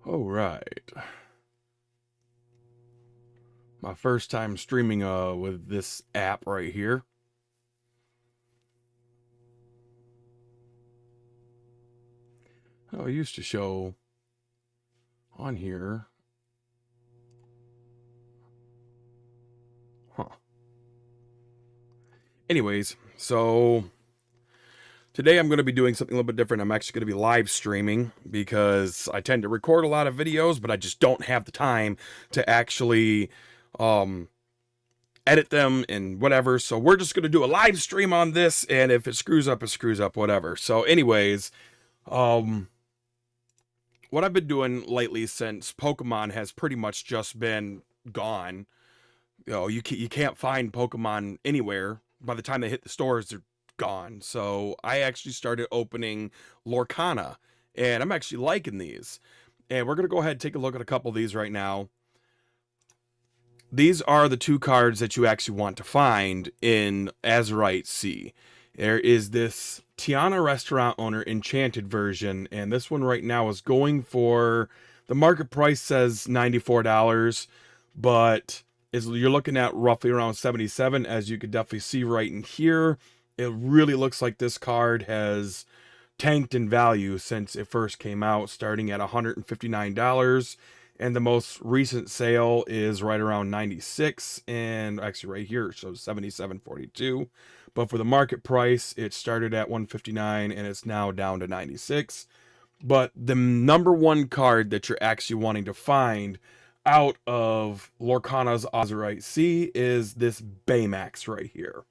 All right. My first time streaming with this app right here. Oh, it used to show on here. Huh. Anyways, so today I'm going to be doing something a little bit different. I'm actually going to be live streaming because I tend to record a lot of videos, but I just don't have the time to actually um edit them and whatever. So we're just going to do a live stream on this, and if it screws up, it screws up, whatever. So anyways, um what I've been doing lately since Pokemon has pretty much just been gone. You can't find Pokemon anywhere. By the time they hit the stores, they're gone. So I actually started opening Lorcana, and I'm actually liking these. And we're gonna go ahead and take a look at a couple of these right now. These are the two cards that you actually want to find in Azurite Sea. There is this Tiana Restaurant Owner Enchanted version, and this one right now is going for, the market price says $94, but you're looking at roughly around 77, as you could definitely see right in here. It really looks like this card has tanked in value since it first came out, starting at $159, and the most recent sale is right around 96, and actually right here it shows 77.42. But for the market price, it started at 159 and it's now down to 96. But the number one card that you're actually wanting to find out of Lorcana's Azurite Sea is this Baymax right here.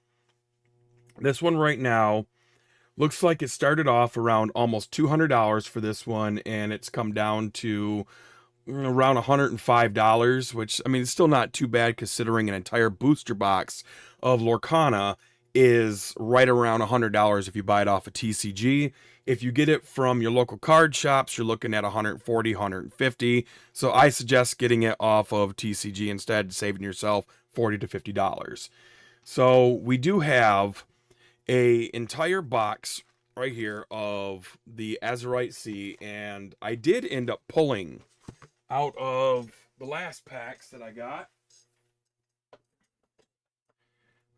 This one right now looks like it started off around almost $200 for this one, and it's come down to around $105, which, I mean, it's still not too bad considering an entire booster box of Lorcana is right around $100 if you buy it off of TCG. If you get it from your local card shops, you're looking at 140, 150. So I suggest getting it off of TCG instead, saving yourself $40 to $50. So we do have a entire box right here of the Azurite Sea, and I did end up pulling out of the last packs that I got.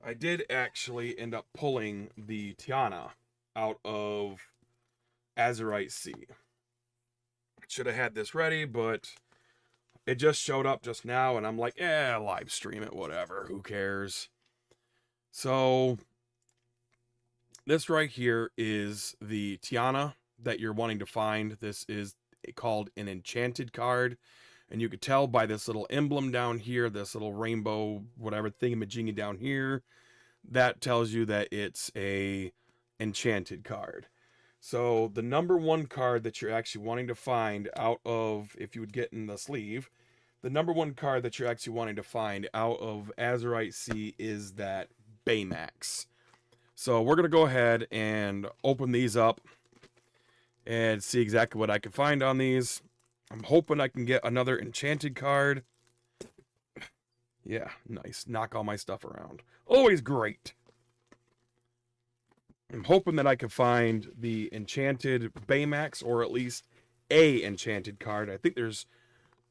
I did actually end up pulling the Tiana out of Azurite Sea. Should have had this ready, but it just showed up just now, and I'm like, live stream it, whatever, who cares. So this right here is the Tiana that you're wanting to find. This is called an enchanted card, and you could tell by this little emblem down here, this little rainbow whatever thingamajiggy down here, that tells you that it's a enchanted card. So the number one card that you're actually wanting to find out of, if you would get in the sleeve, the number one card that you're actually wanting to find out of Azurite Sea is that Baymax. So we're going to go ahead and open these up and see exactly what I can find on these. I'm hoping I can get another enchanted card. Yeah, nice. Knock all my stuff around. Always great. I'm hoping that I can find the enchanted Baymax, or at least a enchanted card. I think there's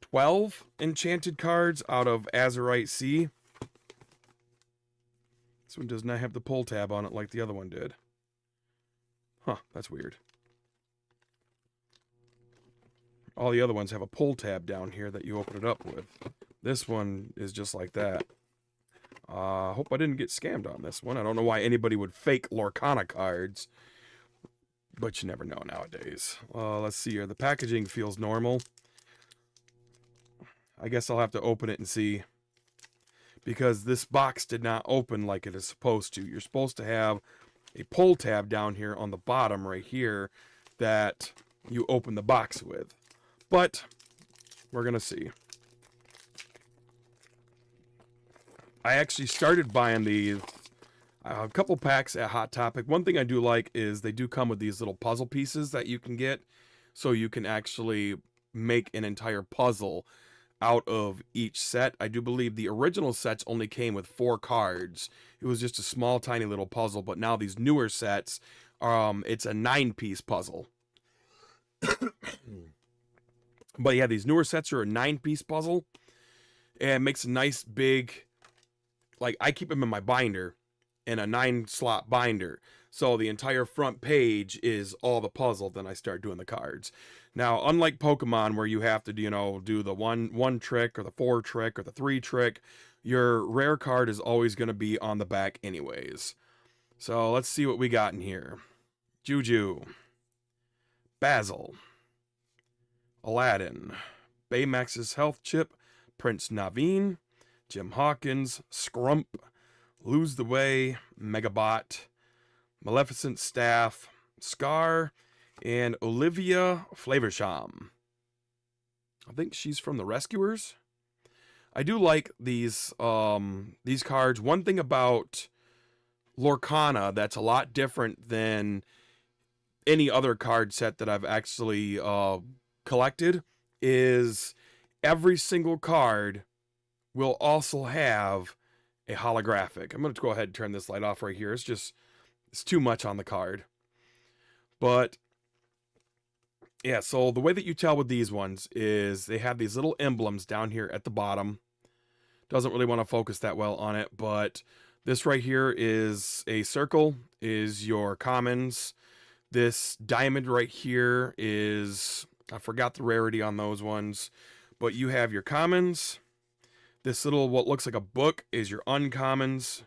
12 enchanted cards out of Azurite Sea. This one does not have the pull tab on it like the other one did. Huh, that's weird. All the other ones have a pull tab down here that you open it up with. This one is just like that. Hope I didn't get scammed on this one. I don't know why anybody would fake Lorcana cards, but you never know nowadays. Let's see here. The packaging feels normal. I guess I'll have to open it and see, because this box did not open like it is supposed to. You're supposed to have a pull tab down here on the bottom right here that you open the box with. But we're going to see. I actually started buying these a couple packs at Hot Topic. One thing I do like is they do come with these little puzzle pieces that you can get, so you can actually make an entire puzzle out of each set. I do believe the original sets only came with 4 cards. It was just a small tiny little puzzle, but now these newer sets, it's a 9-piece puzzle. But yeah, these newer sets are a 9-piece puzzle, and it makes a nice big, like, I keep them in my binder, in a 9-slot binder. So the entire front page is all the puzzle. Then I start doing the cards. Now, unlike Pokemon, where you have to, do the one trick or the 4 trick or the 3 trick, your rare card is always going to be on the back anyways. So let's see what we got in here. Juju, Basil, Aladdin, Baymax's Health Chip, Prince Naveen, Jim Hawkins, Scrump, Lose the Way, Megabot, Maleficent Staff, Scar, and Olivia Flavorsham. I think she's from the Rescuers. I do like these cards. One thing about Lorcana that's a lot different than any other card set that I've actually collected is every single card will also have a holographic. I'm going to go ahead and turn this light off right here. It's too much on the card. But yeah, so the way that you tell with these ones is they have these little emblems down here at the bottom. Doesn't really want to focus that well on it, but this right here is a circle, is your commons. This diamond right here is, I forgot the rarity on those ones, but you have your commons. This little, what looks like a book, is your uncommons.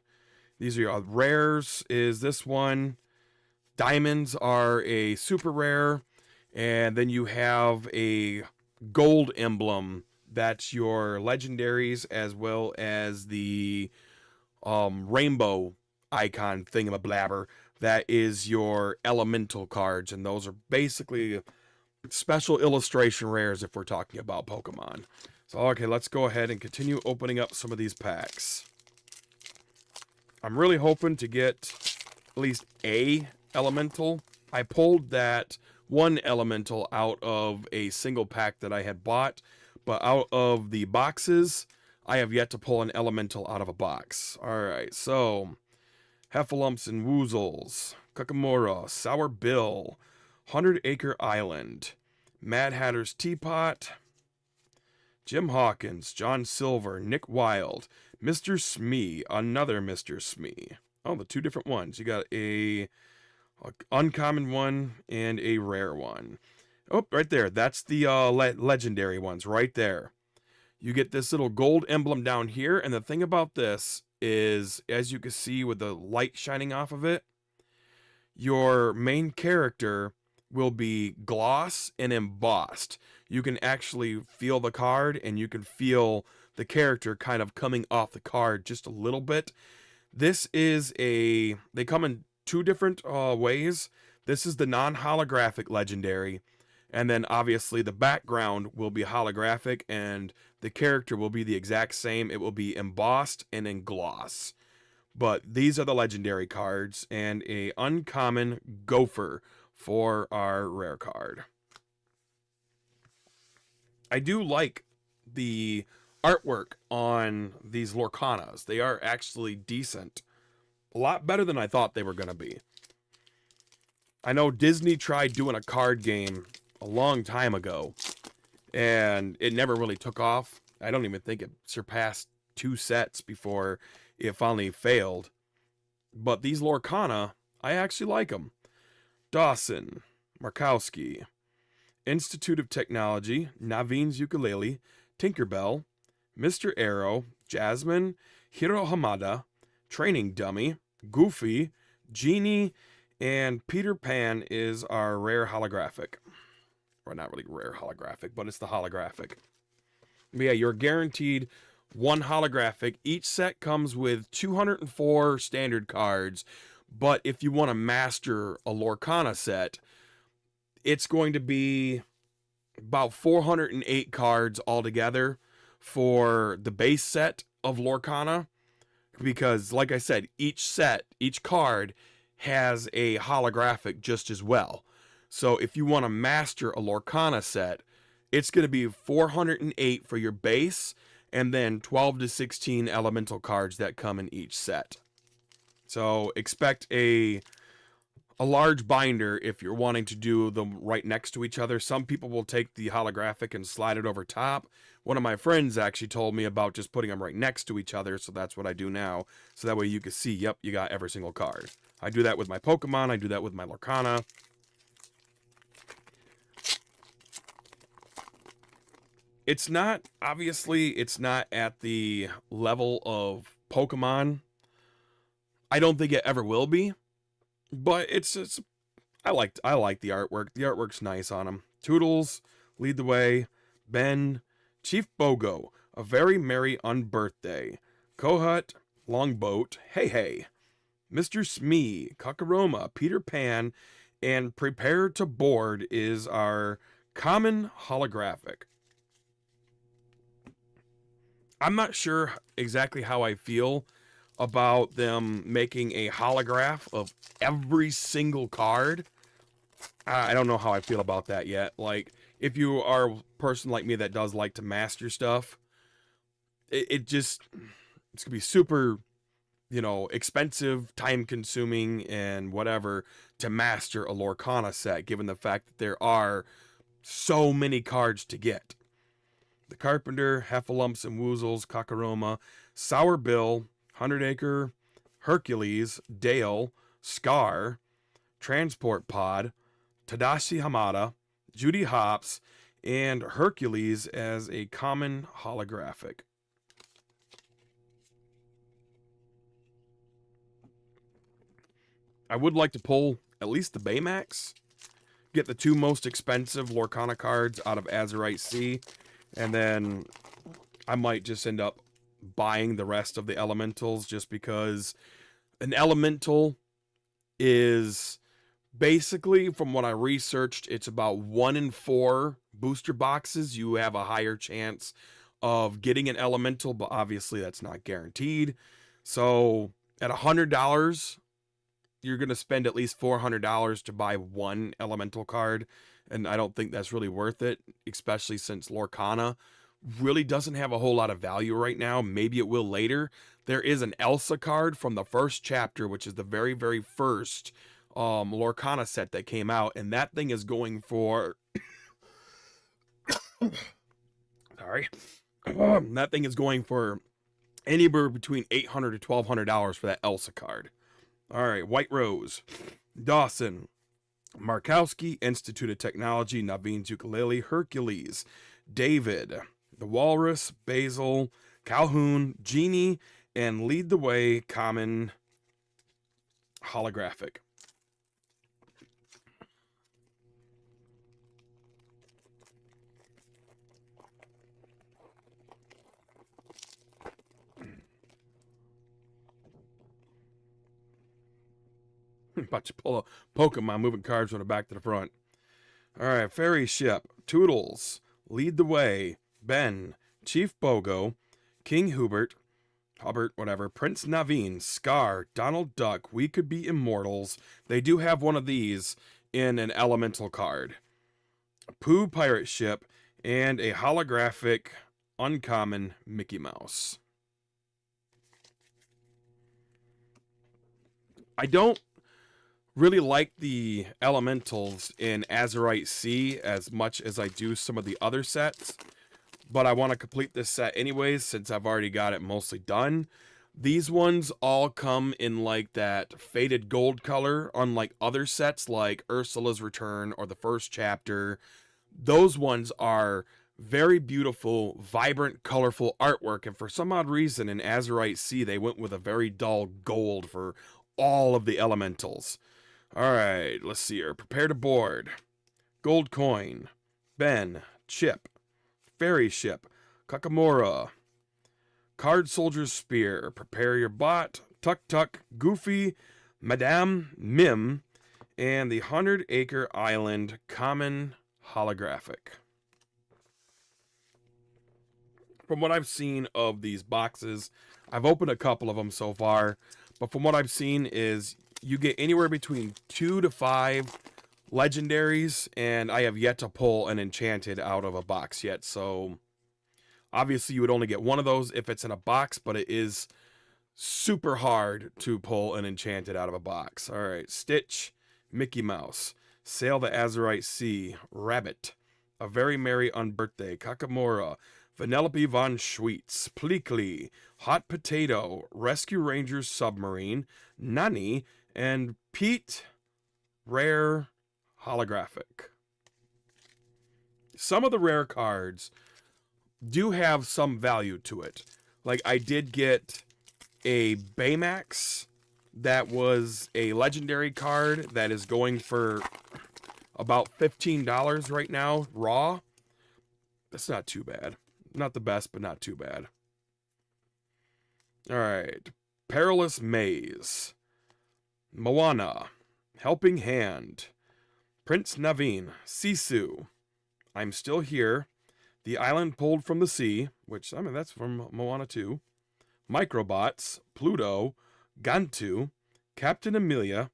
These are your rares, is this one. Diamonds are a super rare. And then you have a gold emblem. That's your legendaries, as well as the rainbow icon thingamablabber. That is your elemental cards. And those are basically special illustration rares if we're talking about Pokemon. So, okay, let's go ahead and continue opening up some of these packs. I'm really hoping to get at least a elemental. I pulled that one elemental out of a single pack that I had bought, but out of the boxes, I have yet to pull an elemental out of a box. Alright, so Heffalumps and Woozles, Kakamora, Sour Bill, 100 Acre Island, Mad Hatter's Teapot, Jim Hawkins, John Silver, Nick Wilde, Mr. Smee, another Mr. Smee. Oh, the two different ones. You got a uncommon one and a rare one. Oh, right there. That's the legendary ones right there. You get this little gold emblem down here. And the thing about this is, as you can see with the light shining off of it, your main character will be gloss and embossed. You can actually feel the card, and you can feel the character kind of coming off the card just a little bit. This is they come in two different ways. This is the non-holographic legendary, and then obviously the background will be holographic, and the character will be the exact same. It will be embossed and in gloss. But these are the legendary cards, and a uncommon gopher for our rare card. I do like the artwork on these Lorcanas. They are actually decent. A lot better than I thought they were going to be. I know Disney tried doing a card game a long time ago, and it never really took off. I don't even think it surpassed 2 sets before it finally failed. But these Lorcana, I actually like them. Dawson, Markowski, Institute of Technology, Naveen's Ukulele, Tinkerbell, Mr. Arrow, Jasmine, Hiro Hamada, Training Dummy, Goofy, Genie, and Peter Pan is our rare holographic. Or not really rare holographic, but it's the holographic. But yeah, you're guaranteed one holographic. Each set comes with 204 standard cards, but if you want to master a Lorcana set, it's going to be about 408 cards altogether for the base set of Lorcana, because like I said, each card has a holographic just as well. So if you want to master a Lorcana set, it's going to be 408 for your base, and then 12 to 16 elemental cards that come in each set. So expect a a large binder if you're wanting to do them right next to each other. Some people will take the holographic and slide it over top. One of my friends actually told me about just putting them right next to each other, so that's what I do now. So that way you can see, yep, you got every single card. I do that with my Pokemon, I do that with my Lorcana. It's not, obviously, it's not at the level of Pokemon. I don't think it ever will be, but it's I like the artwork. The artwork's nice on them. Toodles, Lead the Way, Ben, Chief Bogo, A Very Merry Unbirthday, Kohut, Longboat, Hey Hey, Mr. Smee, Kakaroma, Peter Pan, and Prepare to Board is our common holographic. I'm not sure exactly how I feel about them making a holograph of every single card. I don't know how I feel about that yet. Like, if you are a person like me that does like to master stuff, it's gonna be super, expensive, time consuming, and whatever to master a Lorcana set, given the fact that there are so many cards to get. The Carpenter, Heffalumps and Woozles, Kakaroma, Sour Bill, 100 Acre, Hercules, Dale, Scar, Transport Pod, Tadashi Hamada, Judy Hopps, and Hercules as a common holographic. I would like to pull at least the Baymax, get the two most expensive Lorcana cards out of Azurite Sea, and then I might just end up buying the rest of the elementals, just because an elemental is basically, from what I researched, it's about 1 in 4 booster boxes you have a higher chance of getting an elemental, but obviously that's not guaranteed. So at $100, you're going to spend at least $400 to buy one elemental card, and I don't think that's really worth it, especially since Lorcana really doesn't have a whole lot of value right now. Maybe it will later. There is an Elsa card from the first chapter, which is the very, very first Lorcana set that came out, and that thing is going for sorry. That thing is going for anywhere between $800 to $1,200 for that Elsa card. All right, White Rose, Dawson, Markowski, Institute of Technology, Naveen's Ukulele, Hercules, David, The Walrus, Basil, Calhoun, Genie, and Lead the Way, common holographic. About to pull a Pokemon moving cards from the back to the front. All right, Fairy Ship, Toodles, Lead the Way, Ben, Chief Bogo, King Hubbard, whatever, Prince Naveen, Scar, Donald Duck, We Could Be Immortals. They do have one of these in an elemental card. Pooh Pirate Ship, and a holographic uncommon Mickey Mouse. I don't really like the elementals in Azurite Sea as much as I do some of the other sets, but I want to complete this set anyways since I've already got it mostly done. These ones all come in like that faded gold color, unlike other sets like Ursula's Return or the first chapter. Those ones are very beautiful, vibrant, colorful artwork, and for some odd reason in Azurite Sea they went with a very dull gold for all of the elementals. All right, let's see here. Prepare to Board, Gold Coin, Ben, Chip, Fairy Ship, Kakamora, Card Soldier's Spear, Prepare Your Bot, Tuk Tuk, Goofy, Madame Mim, and the 100 Acre Island common holographic. From what I've seen of these boxes, I've opened a couple of them so far, but from what I've seen is you get anywhere between 2 to 5 legendaries, and I have yet to pull an enchanted out of a box yet. So obviously you would only get one of those if it's in a box, but it is super hard to pull an enchanted out of a box. All right, Stitch, Mickey Mouse, Sail the Azurite Sea, Rabbit, A Very Merry Unbirthday, Kakamora, Vanellope von Schweetz, Pleakley, Hot Potato, Rescue Rangers Submarine, Nani, and Pete Rare Holographic. Some of the rare cards do have some value to it. Like, I did get a Baymax that was a legendary card that is going for about $15 right now, raw. That's not too bad. Not the best, but not too bad. Alright. Perilous Maze. Moana. Helping Hand. Prince Naveen. Sisu. I'm Still Here. The Island Pulled from the Sea, which, I mean, that's from Moana 2. Microbots. Pluto. Gantu. Captain Amelia.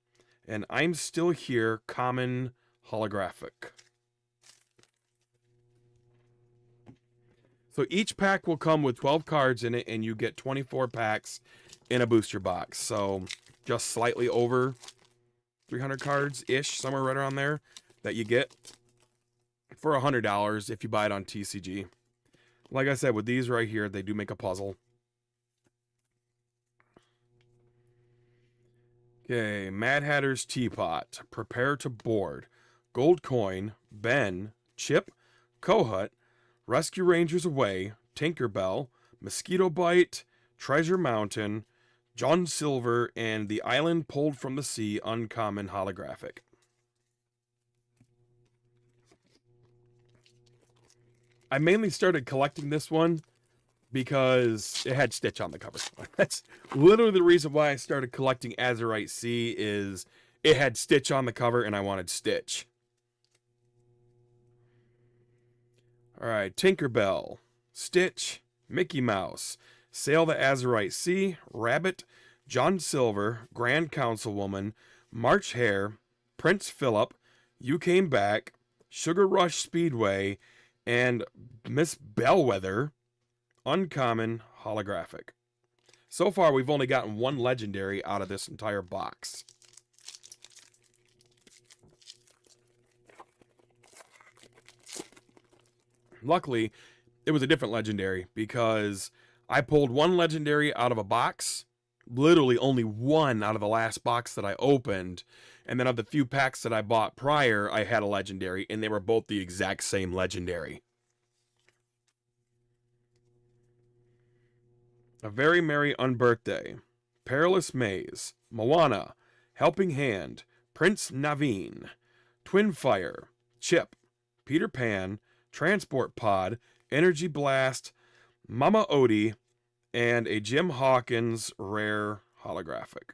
And I'm Still Here, common holographic. So each pack will come with 12 cards in it, and you get 24 packs in a booster box. So just slightly over 300 cards-ish, somewhere right around there, that you get for $100 if you buy it on TCG. Like I said, with these right here, they do make a puzzle. Okay, Mad Hatter's Teapot, Prepare to Board, Gold Coin, Ben, Chip, Kohut, Rescue Rangers Away, Tinkerbell, Mosquito Bite, Treasure Mountain, John Silver, and The Island Pulled from the Sea, uncommon holographic. I mainly started collecting this one because it had Stitch on the cover. That's literally the reason why I started collecting Azurite Sea, is it had Stitch on the cover and I wanted Stitch. Alright, Tinkerbell, Stitch, Mickey Mouse, Sail the Azurite Sea, Rabbit, John Silver, Grand Councilwoman, March Hare, Prince Philip, You Came Back, Sugar Rush Speedway, and Miss Bellwether, uncommon holographic. So far, we've only gotten one legendary out of this entire box. Luckily, it was a different legendary, because I pulled one legendary out of a box, literally only one out of the last box that I opened, and then of the few packs that I bought prior, I had a legendary, and they were both the exact same legendary. A Very Merry Unbirthday, Perilous Maze, Moana, Helping Hand, Prince Naveen, Twin Fire, Chip, Peter Pan, Transport Pod, Energy Blast, Mama Odie, and a Jim Hawkins rare holographic.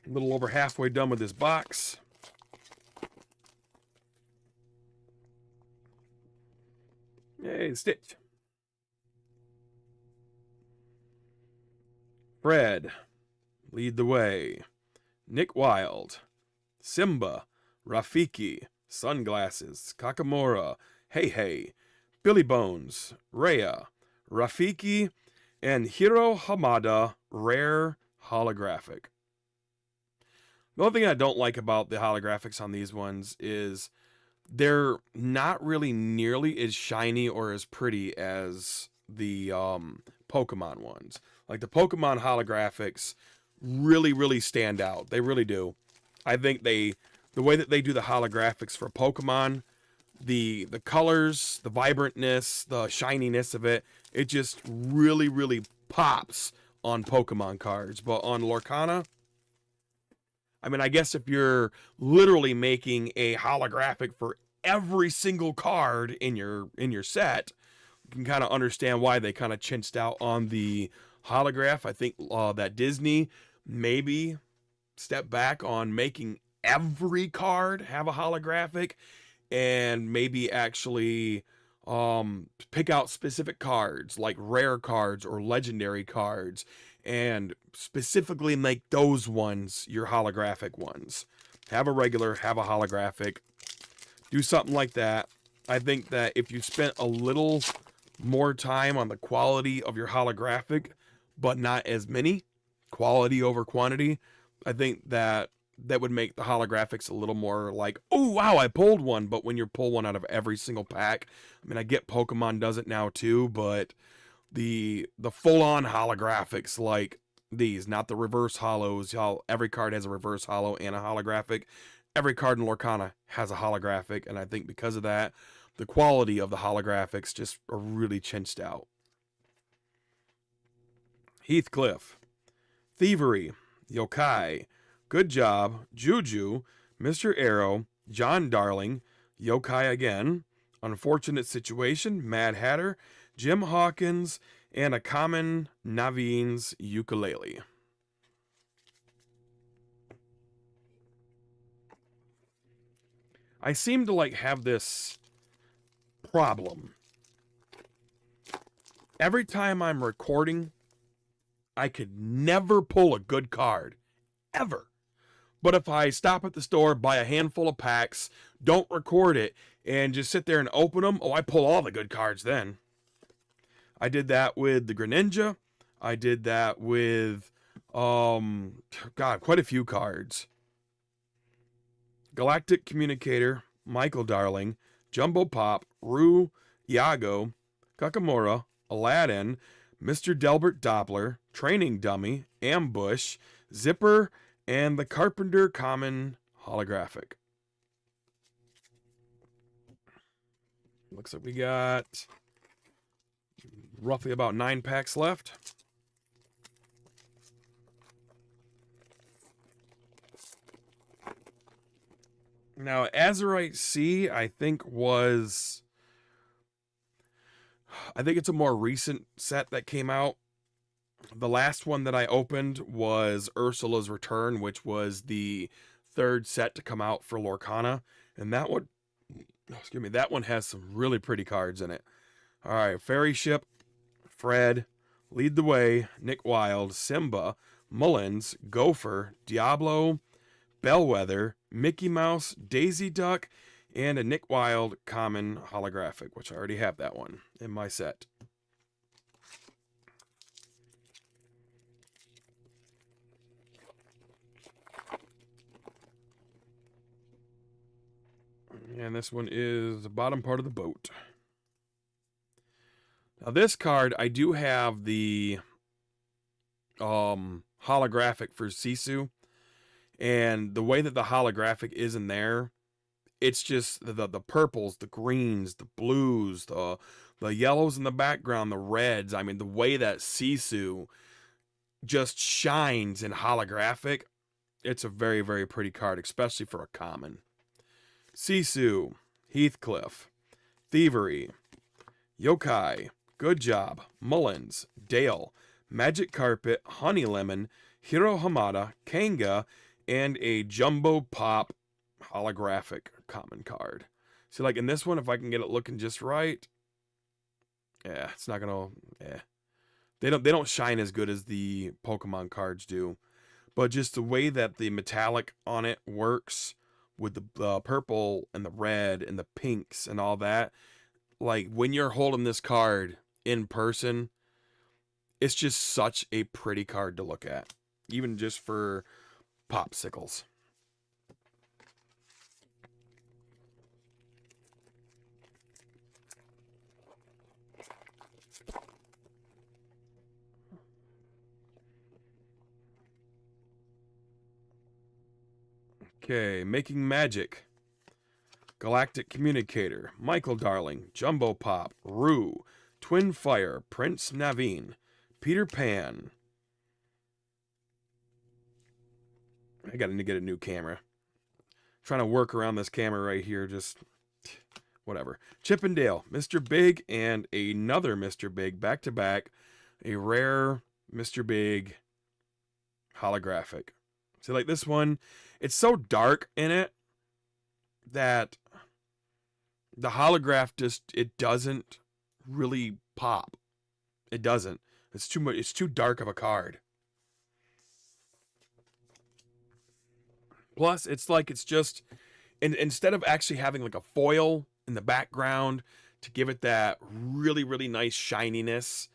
A little over halfway done with this box. Yay, Stitch. Fred, Lead the Way. Nick Wilde, Simba, Rafiki, Sunglasses, Kakamora, Hey Hey, Billy Bones, Rhea, Rafiki, and Hiro Hamada, rare holographic. The only thing I don't like about the holographics on these ones is they're not really nearly as shiny or as pretty as the Pokemon ones. Like, the Pokemon holographics really, really stand out. They really do. I think the way that they do the holographics for Pokemon, the colors, the vibrantness, the shininess of it, it just really, really pops on Pokemon cards. But on Lorcana, I mean, I guess if you're literally making a holographic for every single card in your set, you can kind of understand why they kind of chinched out on the holograph. I think that Disney maybe step back on making every card have a holographic, and maybe actually pick out specific cards like rare cards or legendary cards, and specifically make those ones your holographic ones. Have a regular, have a holographic. Do something like that. I think that if you spent a little more time on the quality of your holographic, but not as many. Quality over quantity. I think that would make the holographics a little more like, oh wow, I pulled one. But when you pull one out of every single pack, I mean, I get Pokemon does it now too, but the full on holographics like these, not the reverse hollows. Y'all, every card has a reverse hollow and a holographic. Every card in Lorcana has a holographic, and I think because of that, the quality of the holographics just are really chinched out. Heathcliff, Thievery, Yokai, Good Job, Juju, Mr. Arrow, John Darling, Yokai again, Unfortunate Situation, Mad Hatter, Jim Hawkins, and a common Naveen's Ukulele. I seem to like have this problem. Every time I'm recording, I could never pull a good card. Ever. But if I stop at the store, buy a handful of packs, don't record it, and just sit there and open them, oh, I pull all the good cards then. I did that with the Greninja. I did that with, quite a few cards. Galactic Communicator, Michael Darling, Jumbo Pop, Rue, Iago, Kakamura, Aladdin, Mr. Delbert Doppler, Training Dummy, Ambush, Zipper, and the Carpenter Common Holographic. Looks like we got roughly about 9 packs left. Now, Azurite Sea, I think it's a more recent set that came out. The last one that I opened was Ursula's Return, which was the 3rd set to come out for Lorcana. And that one, that one has some really pretty cards in it. All right, Fairy Ship, Fred, Lead the Way, Nick Wilde, Simba, Mullins, Gopher, Diablo, Bellwether, Mickey Mouse, Daisy Duck, and a Nick Wilde common holographic, which I already have that one in my set. And this one is the bottom part of the boat. Now this card, I do have the holographic for Sisu. And the way that the holographic is in there, it's just the purples, the greens, the blues, the yellows in the background, the reds. I mean, the way that Sisu just shines in holographic, it's a very, very pretty card, especially for a common. Sisu, Heathcliff, Thievery, Yokai, Good Job, Mullins, Dale, Magic Carpet, Honey Lemon, Hiro Hamada, Kanga, and a Jumbo Pop holographic common card. See, like in this one, if I can get it looking just right, yeah, it's not gonna. They don't shine as good as the Pokemon cards do, but just the way that the metallic on it works with the purple and the red and the pinks and all that, like when you're holding this card in person, it's just such a pretty card to look at, even just for popsicles. Okay, Making Magic, Galactic Communicator, Michael Darling, Jumbo Pop, Rue, Twin Fire, Prince Naveen, Peter Pan. I gotta get a new camera. Trying to work around this camera right here, just whatever. Chip and Dale, Mr. Big, and another Mr. Big back to back. A rare Mr. Big holographic. See, like this one, it's so dark in it that the holograph it doesn't really pop. It doesn't. It's too much. It's too dark of a card. Plus, it's like it's just, and instead of actually having like a foil in the background to give it that really, really nice shininess.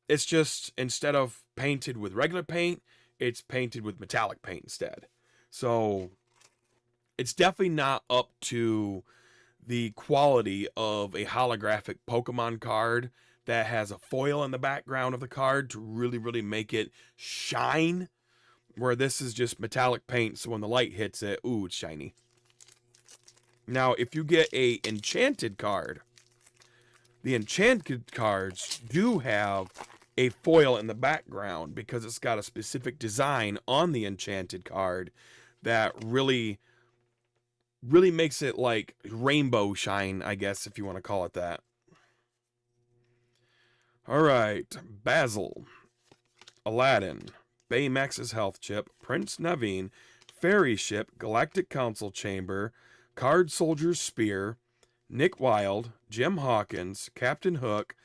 It's just, instead of painted with regular paint, it's painted with metallic paint instead. So it's definitely not up to the quality of a holographic Pokemon card that has a foil in the background of the card to really, really make it shine. Where this is just metallic paint, so when the light hits it, ooh, it's shiny. Now, if you get a enchanted card, the enchanted cards do have a foil in the background because it's got a specific design on the enchanted card that really, really makes it like rainbow shine, I guess, if you want to call it that. All right, Basil, Aladdin, Baymax's health chip, Prince Naveen, Fairy Ship, Galactic Council Chamber, Card Soldier's Spear, Nick Wilde, Jim Hawkins, Captain Hook,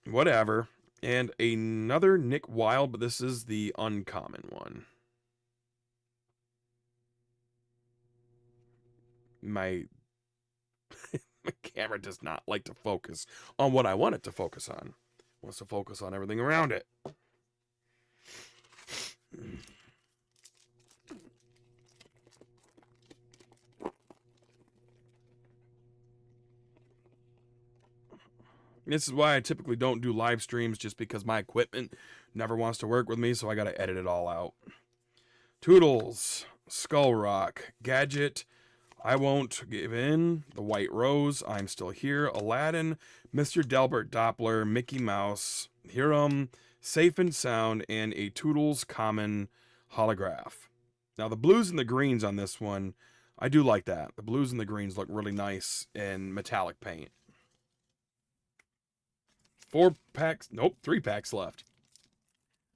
whatever, and another Nick Wilde, but this is the uncommon one. My camera does not like to focus on what I want it to focus on. It wants to focus on everything around it. This is why I typically don't do live streams, just because my equipment never wants to work with me, so I gotta edit it all out. Toodles, Skull Rock, Gadget, I Won't Give In, The White Rose, I'm Still Here, Aladdin, Mr. Delbert Doppler, Mickey Mouse, Hiram, Safe and Sound, and a Toodles common holograph. Now, the blues and the greens on this one, I do like that. The blues and the greens look really nice in metallic paint. 4 packs, nope, 3 packs left.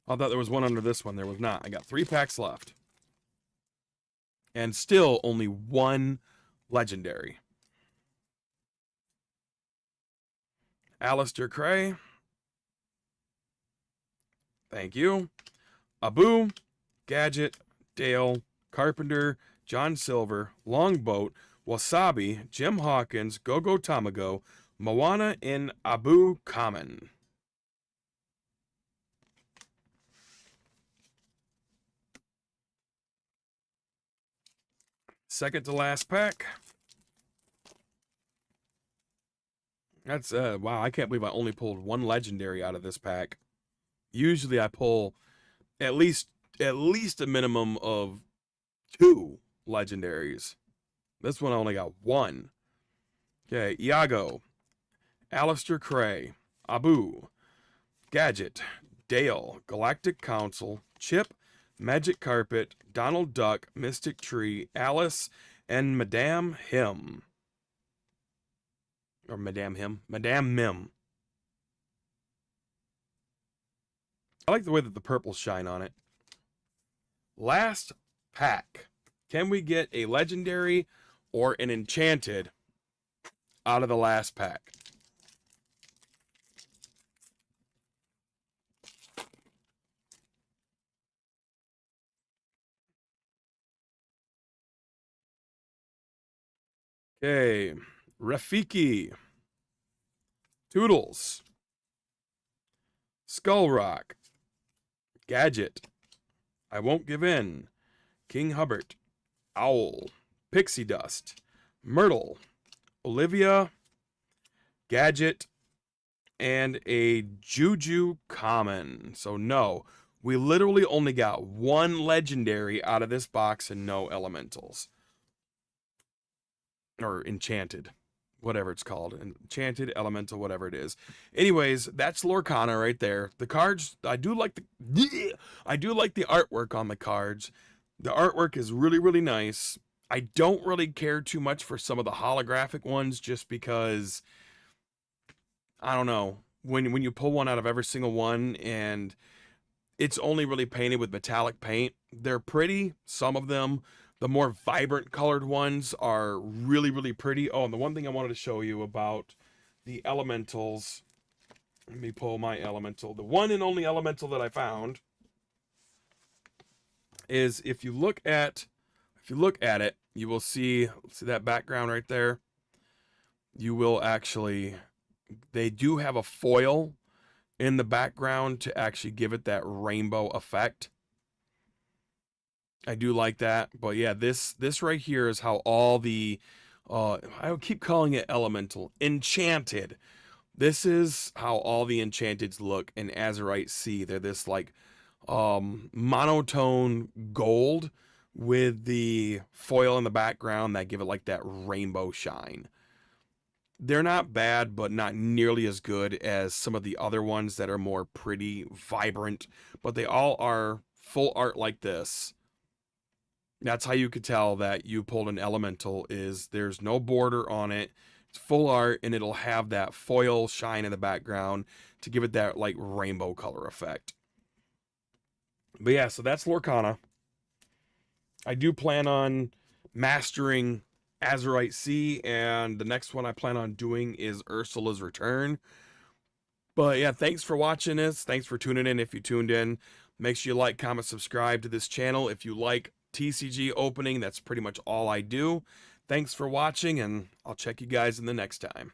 I thought there was one under this one. There was not. I got 3 packs left. And still only 1 legendary. Alistair Cray. Thank you. Abu, Gadget, Dale, Carpenter, John Silver, Longboat, Wasabi, Jim Hawkins, Gogo Tamago, Moana, and Abu Common. Second to last pack. That's, wow, I can't believe I only pulled 1 legendary out of this pack. Usually I pull at least a minimum of 2 legendaries. This one I only got 1. Okay, Iago, Alistair Cray, Abu, Gadget, Dale, Galactic Council, Chip, Magic Carpet, Donald Duck, Mystic Tree, Alice, and Madame Him. Or Madame Him? Madame Mim. I like the way that the purples shine on it. Last pack. Can we get a legendary or an enchanted out of the last pack? Okay, Rafiki, Toodles, Skull Rock, Gadget, I Won't Give In, King Hubbard, Owl, Pixie Dust, Myrtle, Olivia, Gadget, and a Juju Common. So no, we literally only got 1 legendary out of this box and no elementals. Or enchanted, whatever it's called, enchanted, elemental, whatever it is. Anyways, that's Lorcana right there. The cards, I do like the artwork on the cards. The artwork is really, really nice. I don't really care too much for some of the holographic ones, just because, I don't know, when you pull one out of every single one and it's only really painted with metallic paint, they're pretty, some of them. The more vibrant colored ones are really, really pretty. Oh, and the one thing I wanted to show you about the elementals, let me pull my elemental. The one and only elemental that I found is, if you look at it, you will see that background right there. you will actually, they do have a foil in the background to actually give it that rainbow effect. I do like that. But yeah, this right here is how all the I keep calling it elemental, enchanted. This is how all the enchanteds look in Azurite Sea. They're this like monotone gold with the foil in the background that give it like that rainbow shine. They're not bad, but not nearly as good as some of the other ones that are more pretty, vibrant, but they all are full art like this. That's how you could tell that you pulled an elemental, is there's no border on it. It's full art, and it'll have that foil shine in the background to give it that like rainbow color effect. But yeah, so that's Lorcana. I do plan on mastering Azurite Sea, and the next one I plan on doing is Ursula's Return. But yeah, thanks for watching this. Thanks for tuning in if you tuned in. Make sure you like, comment, subscribe to this channel. If you like TCG opening, that's pretty much all I do. Thanks for watching, and I'll check you guys in the next time.